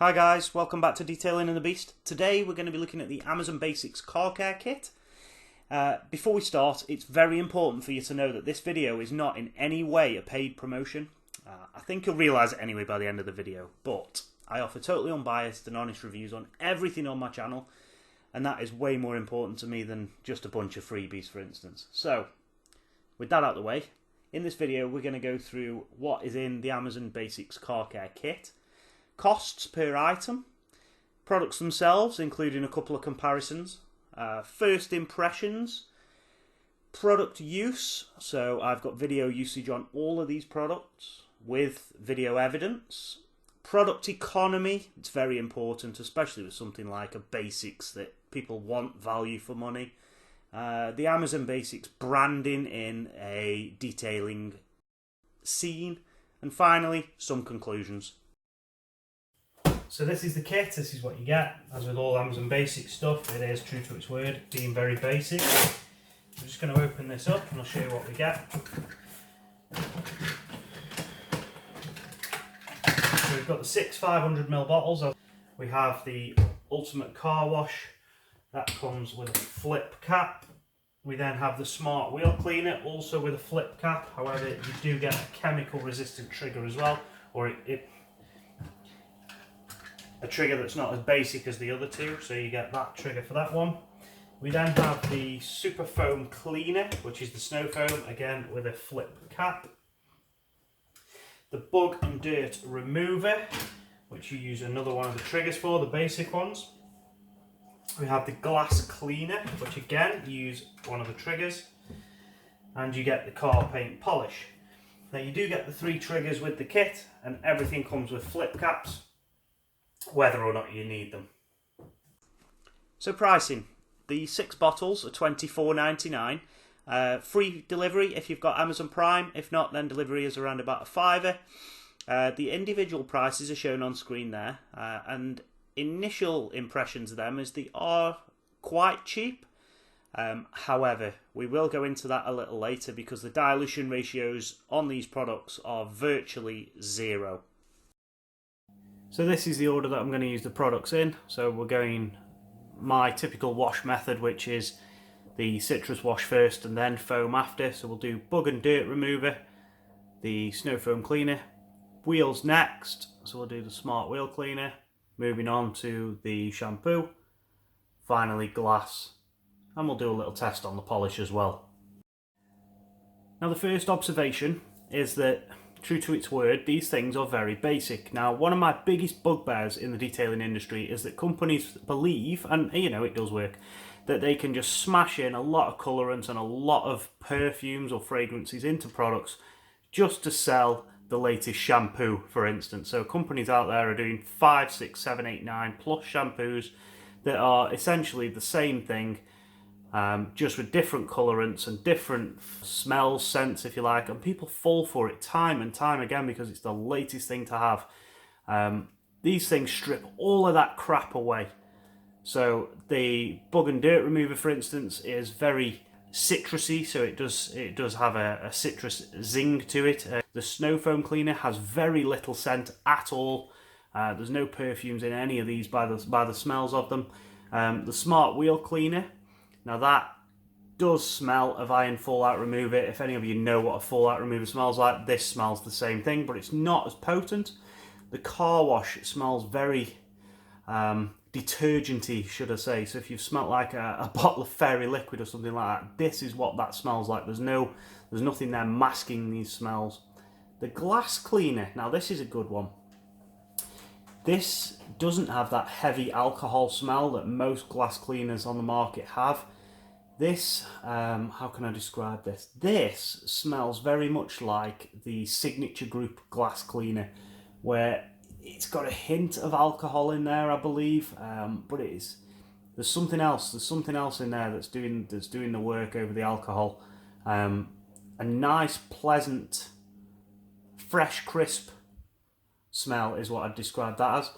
Hi guys, welcome back to Detailing and the Beast. Today we're going to be looking at the Amazon Basics car care kit. Before we start, it's very important for you to know that this video is not in any way a paid promotion. I think you'll realise it anyway by the end of the video, but I offer totally unbiased and honest reviews on everything on my channel, and that is way more important to me than just a bunch of freebies, for instance. So, with that out of the way, in this video we're going to go through what is in the Amazon Basics car care kit, costs per item, products themselves, including a couple of comparisons, first impressions, product use, so I've got video usage on all of these products with video evidence, product economy, it's very important, especially with something like a Basics that people want value for money, the Amazon Basics branding in a detailing scene, and finally some conclusions. So this is the kit, this is what you get. As with all Amazon Basics stuff, it is true to its word, being very basic. I'm just going to open this up and I'll show you what we get. So we've got the 6 500ml bottles. We have the Ultimate Car Wash, that comes with a flip cap. We then have the Smart Wheel Cleaner, also with a flip cap. However, you do get a chemical resistant trigger as well, or a trigger that's not as basic as the other two, so you get that trigger for that one. We then have the Super Foam Cleaner, which is the snow foam, again with a flip cap. The Bug and Dirt Remover, which you use another one of the triggers for, the basic ones. We have the Glass Cleaner, which again, you use one of the triggers. And you get the Car Paint Polish. Now you do get the 3 triggers with the kit, and everything comes with flip caps, whether or not you need them. So pricing, the 6 bottles are $24.99. Free delivery if you've got Amazon Prime. If not, then delivery is around about $5. The individual prices are shown on screen there, and initial impressions of them is they are quite cheap. However, we will go into that a little later because the dilution ratios on these products are virtually 0. So this is the order that I'm going to use the products in. So we're going my typical wash method, which is the citrus wash first and then foam after. So we'll do Bug and Dirt Remover, the Snow Foam Cleaner, wheels next. So we'll do the Smart Wheel Cleaner, moving on to the shampoo, finally glass, and we'll do a little test on the polish as well. Now the first observation is that, true to its word, these things are very basic. Now, one of my biggest bugbears in the detailing industry is that companies believe, and you know it does work, that they can just smash in a lot of colourants and a lot of perfumes or fragrances into products just to sell the latest shampoo, for instance. So companies out there are doing 5, 6, 7, 8, 9 plus shampoos that are essentially the same thing, just with different colourants and different smells, scents if you like, and people fall for it time and time again because it's the latest thing to have. These things strip all of that crap away. So the Bug and Dirt Remover, for instance, is very citrusy, so it does have a citrus zing to it. The Snow Foam Cleaner has very little scent at all. There's no perfumes in any of these by the smells of them. The Smart Wheel Cleaner, now that does smell of iron fallout remover. If any of you know what a fallout remover smells like, this smells the same thing, but it's not as potent. The Car Wash smells very detergenty, should I say. So if you've smelt like a bottle of fairy liquid or something like that, this is what that smells like. There's nothing there masking these smells. The Glass Cleaner, now this is a good one. This doesn't have that heavy alcohol smell that most glass cleaners on the market have. This, how can I describe this? This smells very much like the Signature Group glass cleaner, where it's got a hint of alcohol in there, I believe, but there's something else. There's something else in there that's doing the work over the alcohol. A nice, pleasant, fresh, crisp smell is what I'd describe that as.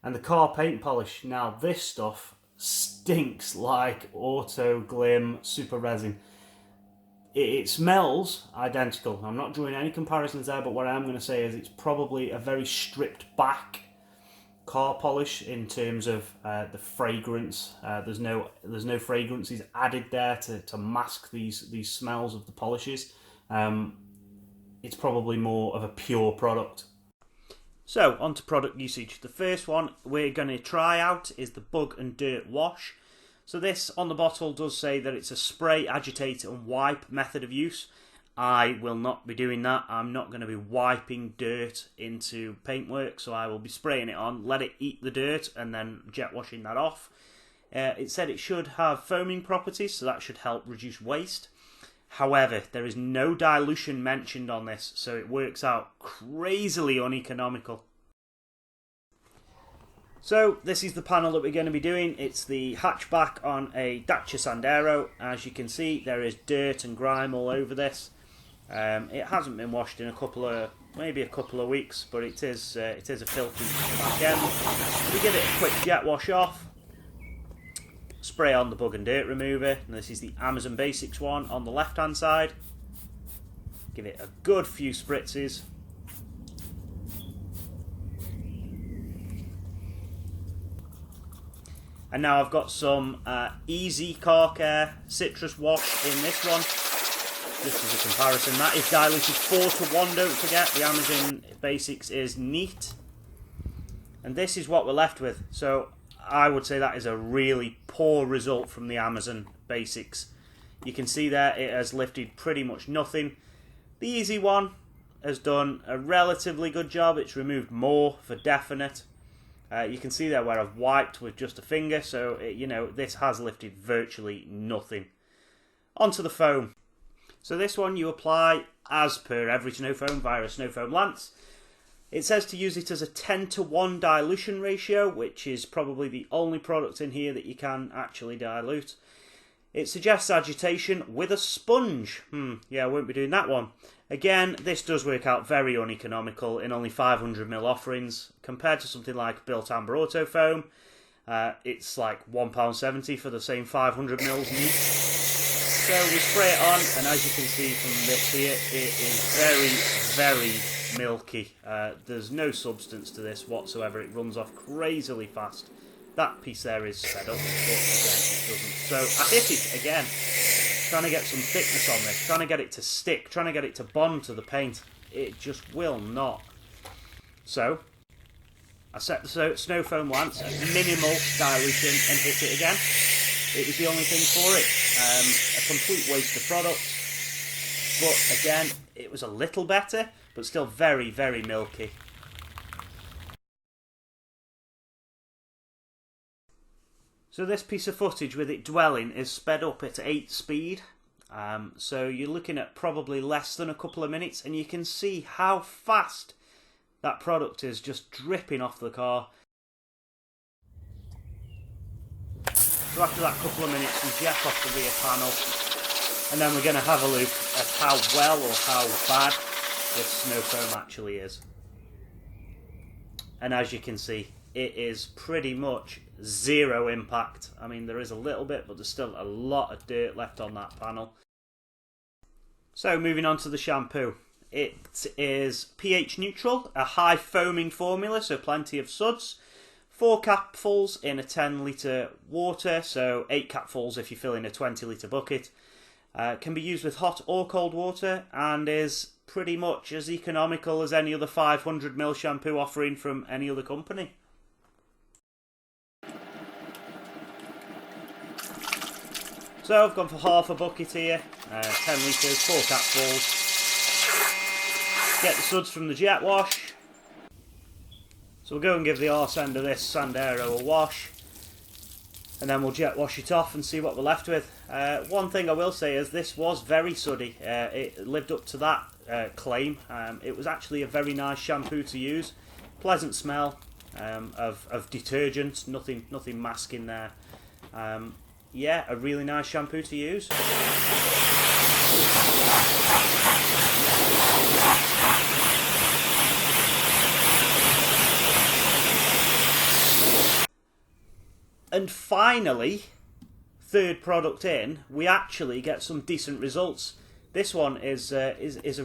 And the Car Paint Polish, now this stuff stinks like auto glim super resin. It smells identical. I'm not drawing any comparisons there, but what I am going to say is it's probably a very stripped back car polish in terms of the fragrance. There's no fragrances added there to mask these smells of the polishes. It's probably more of a pure product. So, on to product usage. The first one we're going to try out is the Bug and Dirt Wash. So this on the bottle does say that it's a spray, agitate and wipe method of use. I will not be doing that. I'm not going to be wiping dirt into paintwork, so I will be spraying it on, let it eat the dirt and then jet washing that off. It said it should have foaming properties, so that should help reduce waste. However, there is no dilution mentioned on this, so it works out crazily uneconomical. So this is the panel that we're going to be doing. It's the hatchback on a Dacia Sandero. As you can see, there is dirt and grime all over this. It hasn't been washed in maybe a couple of weeks, but it is a filthy back end. We give it a quick jet wash off. Spray on the Bug and Dirt Remover, and this is the Amazon Basics one on the left hand side. Give it a good few spritzes. And now I've got some Easy Car Care Citrus Wash in this one. Just as a comparison, that is diluted 4:1, don't forget. The Amazon Basics is neat. And this is what we're left with. So I would say that is a really poor result from the Amazon Basics. You can see there it has lifted pretty much nothing. The Easy one has done a relatively good job. It's removed more for definite. You can see there where I've wiped with just a finger, so this has lifted virtually nothing. Onto the foam. So this one you apply as per every snow foam via a snow foam lance. It says to use it as a 10:1 dilution ratio, which is probably the only product in here that you can actually dilute. It suggests agitation with a sponge. Yeah, I won't be doing that one. Again, this does work out very uneconomical in only 500ml offerings. Compared to something like Built Amber Auto Foam, it's like £1.70 for the same 500ml neat. So we spray it on, and as you can see from this here, it is very, very milky. There's no substance to this whatsoever. It runs off crazily fast. That piece there is sped up, but again, it doesn't. So I hit it again, trying to get some thickness on this, trying to get it to stick, trying to get it to bond to the paint. It just will not. So I set the snow foam lance at minimal dilution and hit it again. It was the only thing for it. A complete waste of product. But again, it was a little better, but still very, very milky. So this piece of footage with it dwelling is sped up at 8 speed. So you're looking at probably less than a couple of minutes, and you can see how fast that product is just dripping off the car. So after that couple of minutes, we jet off the rear panel, and then we're going to have a look at how well or how bad this snow foam actually is. And as you can see, it is pretty much zero impact. I mean, there is a little bit, but there's still a lot of dirt left on that panel. So moving on to the shampoo. It is pH neutral, a high foaming formula, so plenty of suds. 4 capfuls in a 10 litre water, so 8 capfuls if you fill in a 20 litre bucket. Can be used with hot or cold water, and is pretty much as economical as any other 500ml shampoo offering from any other company. So I've gone for half a bucket here, 10 litres, 4 capfuls. Get the suds from the jet wash. So we'll go and give the arse end of this Sandero a wash, and then we'll jet wash it off and see what we're left with. One thing I will say is this was very suddy. It lived up to that claim. It was actually a very nice shampoo to use. Pleasant smell of detergent, nothing masking there. Yeah, a really nice shampoo to use. And finally, third product in, we actually get some decent results. This one is a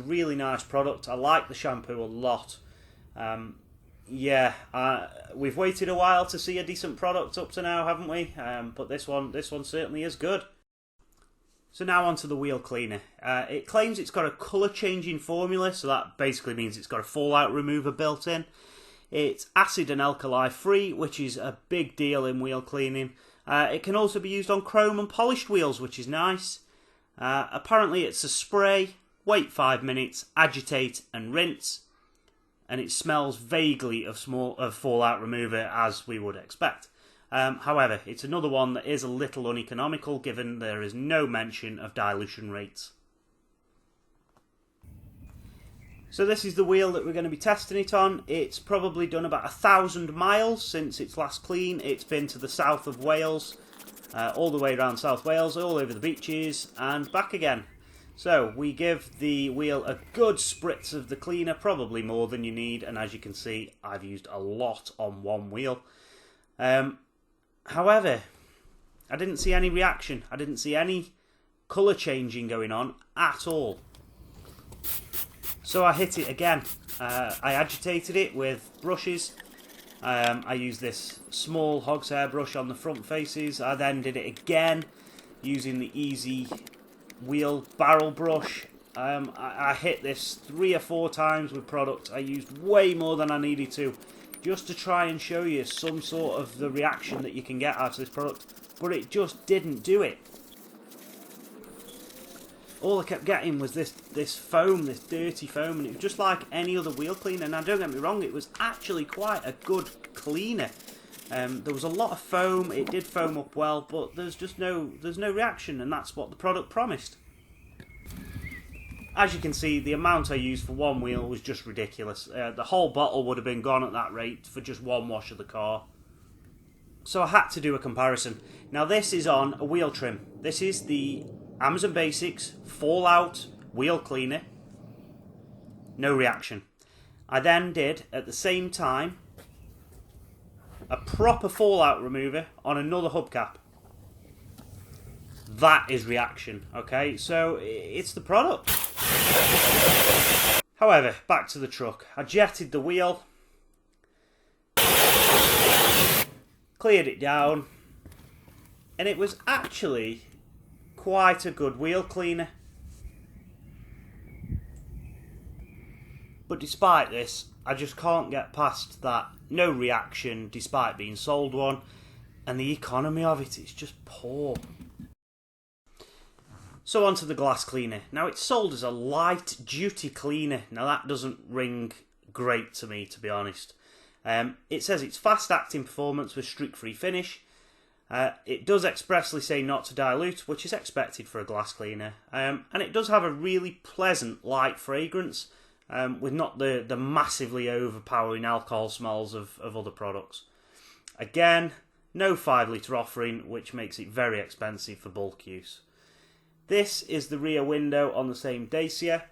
really nice product. I like the shampoo a lot. Yeah, we've waited a while to see a decent product up to now, haven't we? But this one certainly is good. So now onto the wheel cleaner. It claims it's got a colour changing formula, so that basically means it's got a fallout remover built in. It's acid and alkali free, which is a big deal in wheel cleaning. It can also be used on chrome and polished wheels, which is nice. Apparently it's a spray, wait 5 minutes, agitate and rinse. And it smells vaguely of fallout remover, as we would expect. However, it's another one that is a little uneconomical, given there is no mention of dilution rates. So this is the wheel that we're going to be testing it on. It's probably done about 1,000 miles since its last clean. It's been to the south of Wales, all the way around South Wales, all over the beaches and back again. So we give the wheel a good spritz of the cleaner, probably more than you need, and as you can see, I've used a lot on one wheel. However, I didn't see any reaction. I didn't see any colour changing going on at all. So I hit it again. I agitated it with brushes. I used this small hog's hair brush on the front faces. I then did it again using the easy wheel barrel brush. I hit this 3 or 4 times with product. I used way more than I needed to, just to try and show you some sort of the reaction that you can get out of this product, but it just didn't do it. All I kept getting was this foam, this dirty foam, and it was just like any other wheel cleaner. Now don't get me wrong, it was actually quite a good cleaner. There was a lot of foam, it did foam up well, but there's no reaction, and that's what the product promised. As you can see, the amount I used for one wheel was just ridiculous. The whole bottle would have been gone at that rate for just one wash of the car. So I had to do a comparison. Now this is on a wheel trim. This is the Amazon Basics Fallout Wheel Cleaner. No reaction. I then did, at the same time, a proper fallout remover on another hubcap. That is reaction, okay? So it's the product. However, back to the truck. I jetted the wheel, cleared it down, and it was actually quite a good wheel cleaner. But despite this, I just can't get past that no reaction despite being sold one, and the economy of it is just poor. So onto the glass cleaner. Now it's sold as a light duty cleaner. Now that doesn't ring great to me, to be honest. It says it's fast acting performance with streak free finish. It does expressly say not to dilute, which is expected for a glass cleaner. And it does have a really pleasant light fragrance, with not the massively overpowering alcohol smells of other products. Again, no 5 litre offering, which makes it very expensive for bulk use. This is the rear window on the same Dacia.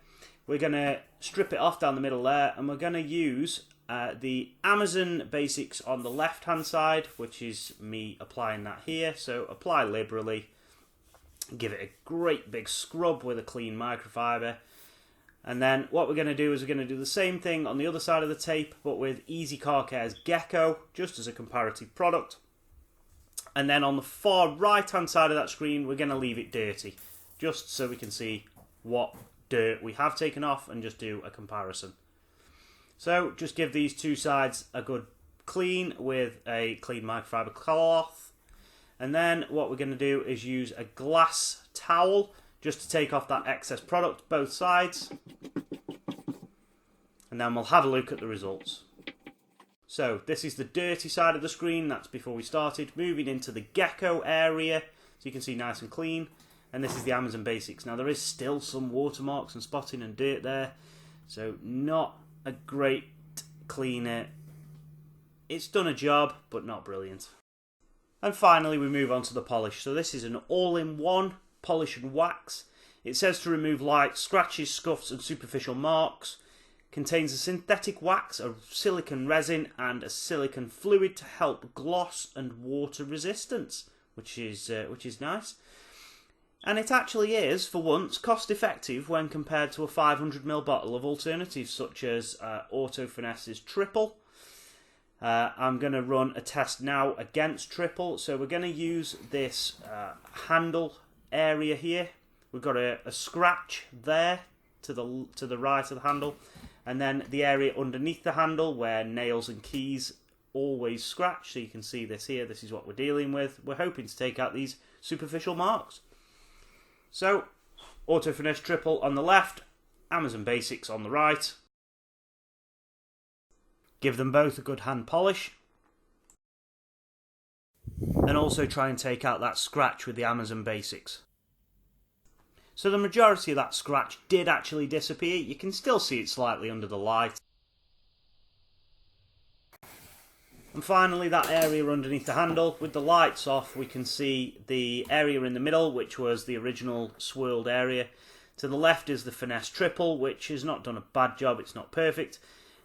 We're going to strip it off down the middle there, and we're going to use the Amazon Basics on the left hand side, which is me applying that here. So apply liberally, give it a great big scrub with a clean microfiber, and then what we're going to do is we're going to do the same thing on the other side of the tape, but with Easy Car Care's Gecko, just as a comparative product. And then on the far right hand side of that screen, we're going to leave it dirty, just so we can see what dirt we have taken off and just do a comparison. So just give these two sides a good clean with a clean microfiber cloth, and then what we're going to do is use a glass towel just to take off that excess product both sides, and then we'll have a look at the results. So this is the dirty side of the screen, that's before we started. Moving into the Gecko area, so you can see nice and clean. And this is the Amazon Basics. Now there is still some watermarks and spotting and dirt there, so not a great cleaner. It's done a job, but not brilliant. And finally we move on to the polish. So this is an all-in-one polish and wax. It says to remove light scratches, scuffs and superficial marks. Contains a synthetic wax, a silicone resin and a silicone fluid to help gloss and water resistance, which is nice. And it actually is, for once, cost effective when compared to a 500ml bottle of alternatives such as Auto Finesse's Triple. I'm going to run a test now against triple. So we're going to use this handle area here. We've got a scratch there to the right of the handle, and then the area underneath the handle where nails and keys always scratch. So you can see this here. This is what we're dealing with. We're hoping to take out these superficial marks. So Auto Finish Triple on the left, Amazon Basics on the right. Give them both a good hand polish. And also try and take out that scratch with the Amazon Basics. So the majority of that scratch did actually disappear. You can still see it slightly under the light. And finally, that area underneath the handle, with the lights off, we can see the area in the middle, which was the original swirled area. To the left is the Finesse Triple, which has not done a bad job, it's not perfect.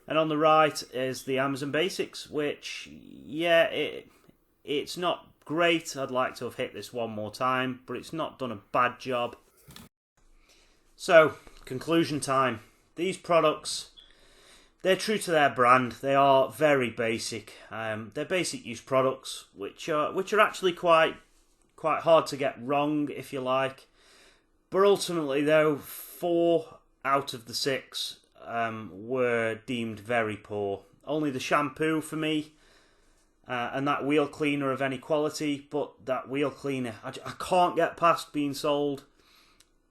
And on the right is the Amazon Basics, which, yeah, it's not great. I'd like to have hit this one more time, but it's not done a bad job. So, conclusion time. These products, they're true to their brand. They are very basic. They're basic use products, which are actually quite hard to get wrong, if you like. But ultimately, though, 4 out of the 6 were deemed very poor. Only the shampoo for me, and that wheel cleaner of any quality. But that wheel cleaner, I can't get past being sold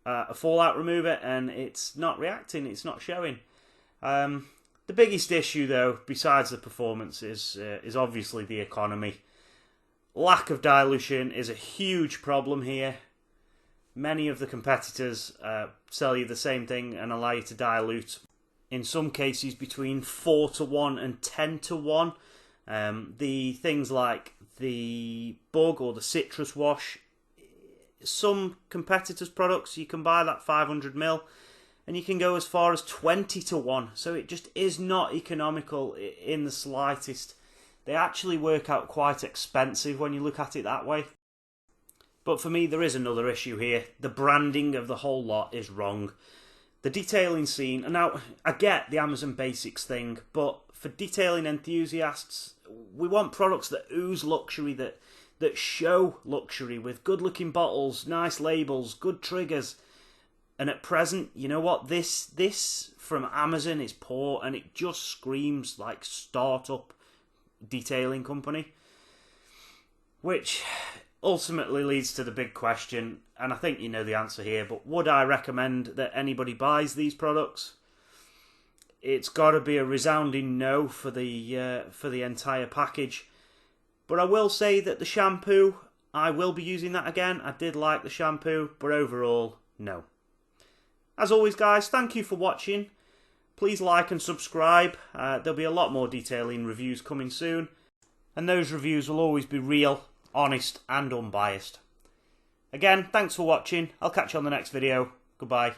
a fallout remover, and it's not reacting. It's not showing. The biggest issue, though, besides the performance, is obviously the economy. Lack of dilution is a huge problem here. Many of the competitors sell you the same thing and allow you to dilute, in some cases, between 4-1 and 10-1. The things like the Bug or the Citrus Wash, some competitors' products, you can buy that 500ml, and you can go as far as 20-1. So it just is not economical in the slightest. They actually work out quite expensive when you look at it that way. But for me, there is another issue here. The branding of the whole lot is wrong. The detailing scene, and now I get the Amazon Basics thing, but for detailing enthusiasts, we want products that ooze luxury, that show luxury, with good looking bottles, nice labels, good triggers. And at present, you know what, this from Amazon is poor, and it just screams like startup detailing company, which ultimately leads to the big question, and I think you know the answer here, but would I recommend that anybody buys these products? It's got to be a resounding no for the entire package. But I will say that the shampoo, I will be using that again. I did like the shampoo, but overall, no. As always, guys, thank you for watching. Please like and subscribe. There'll be a lot more detailing reviews coming soon, and those reviews will always be real, honest, and unbiased. Again, thanks for watching. I'll catch you on the next video. Goodbye.